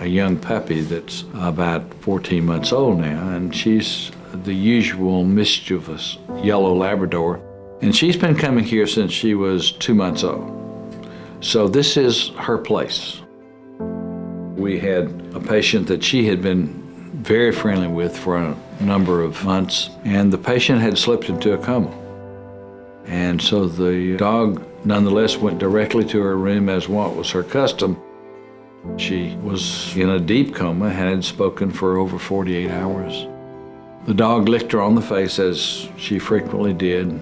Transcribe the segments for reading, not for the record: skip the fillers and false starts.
a young puppy that's about 14 months old now, and she's the usual mischievous yellow Labrador. And she's been coming here since she was 2 months old. So this is her place. We had a patient that she had been very friendly with for a number of months, and the patient had slipped into a coma. And so the dog nonetheless went directly to her room, as what was her custom. She was in a deep coma and had spoken for over 48 hours. The dog licked her on the face, as she frequently did.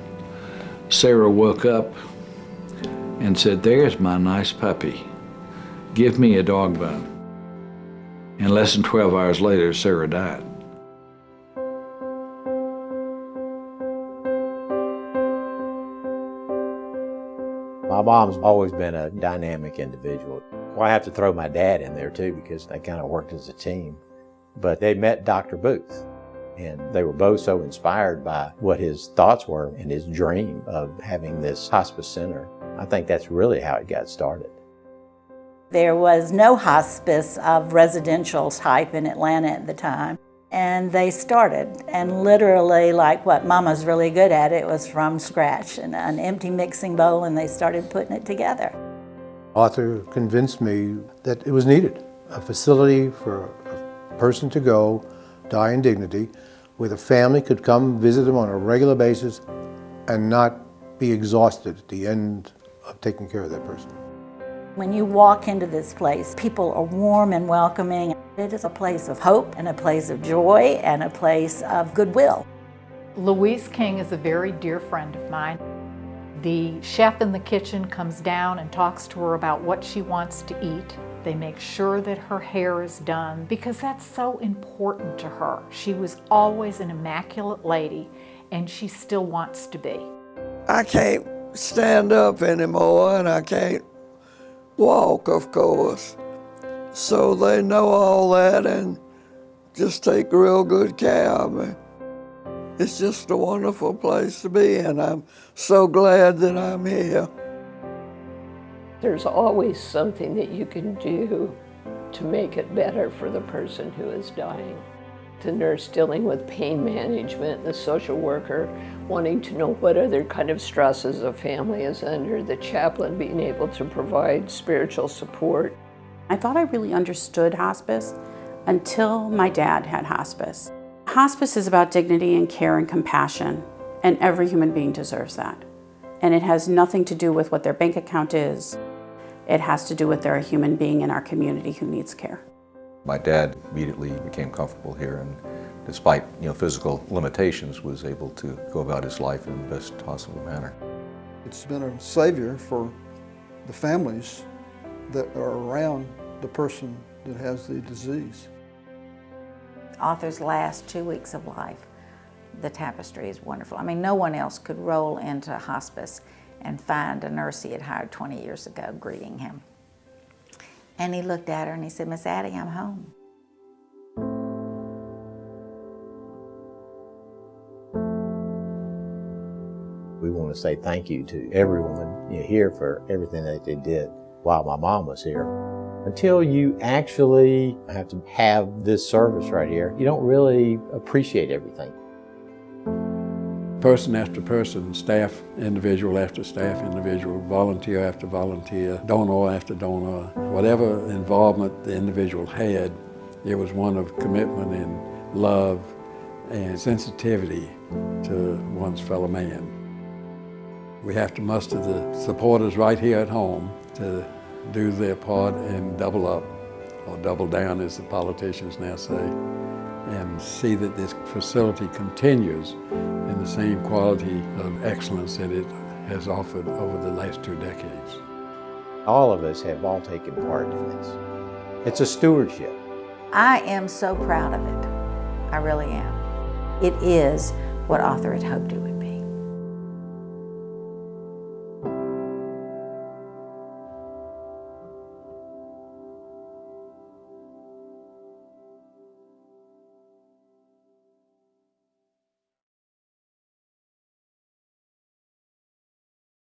Sarah woke up and said, "There's my nice puppy. Give me a dog bone." And less than 12 hours later, Sarah died. My mom's always been a dynamic individual. Well, I have to throw my dad in there too, because they kind of worked as a team. But they met Dr. Booth, and they were both so inspired by what his thoughts were and his dream of having this hospice center. I think that's really how it got started. There was no hospice of residential type in Atlanta at the time. And they started, and literally, like what Mama's really good at, it was from scratch, and an empty mixing bowl, and they started putting it together. Arthur convinced me that it was needed, a facility for a person to go, die in dignity, where the family could come visit them on a regular basis and not be exhausted at the end of taking care of that person. When you walk into this place, people are warm and welcoming. It is a place of hope and a place of joy and a place of goodwill. Louise King is a very dear friend of mine. The chef in the kitchen comes down and talks to her about what she wants to eat. They make sure that her hair is done because that's so important to her. She was always an immaculate lady, and she still wants to be. I can't stand up anymore, and I can't walk, of course. So they know all that and just take real good care of me. It's just a wonderful place to be, and I'm so glad that I'm here. There's always something that you can do to make it better for the person who is dying. The nurse dealing with pain management, the social worker wanting to know what other kind of stresses a family is under, the chaplain being able to provide spiritual support. I thought I really understood hospice until my dad had hospice. Hospice is about dignity and care and compassion, and every human being deserves that. And it has nothing to do with what their bank account is. It has to do with they're a human being in our community who needs care. My dad immediately became comfortable here, and despite physical limitations, was able to go about his life in the best possible manner. It's been a savior for the families that are around the person that has the disease. Arthur's last 2 weeks of life, the tapestry is wonderful. I mean, no one else could roll into hospice and find a nurse he had hired 20 years ago greeting him. And he looked at her and he said, "Miss Addie, I'm home." We want to say thank you to everyone here for everything that they did while my mom was here. Until you actually have to have this service right here, you don't really appreciate everything. Person after person, staff individual after staff individual, volunteer after volunteer, donor after donor, whatever involvement the individual had, it was one of commitment and love and sensitivity to one's fellow man. We have to muster the supporters right here at home to do their part and double up, or double down as the politicians now say, and see that this facility continues in the same quality of excellence that it has offered over the last 2 decades. All of us have all taken part in this. It's a stewardship. I am so proud of it. I really am. It is what Arthur had hoped it would be.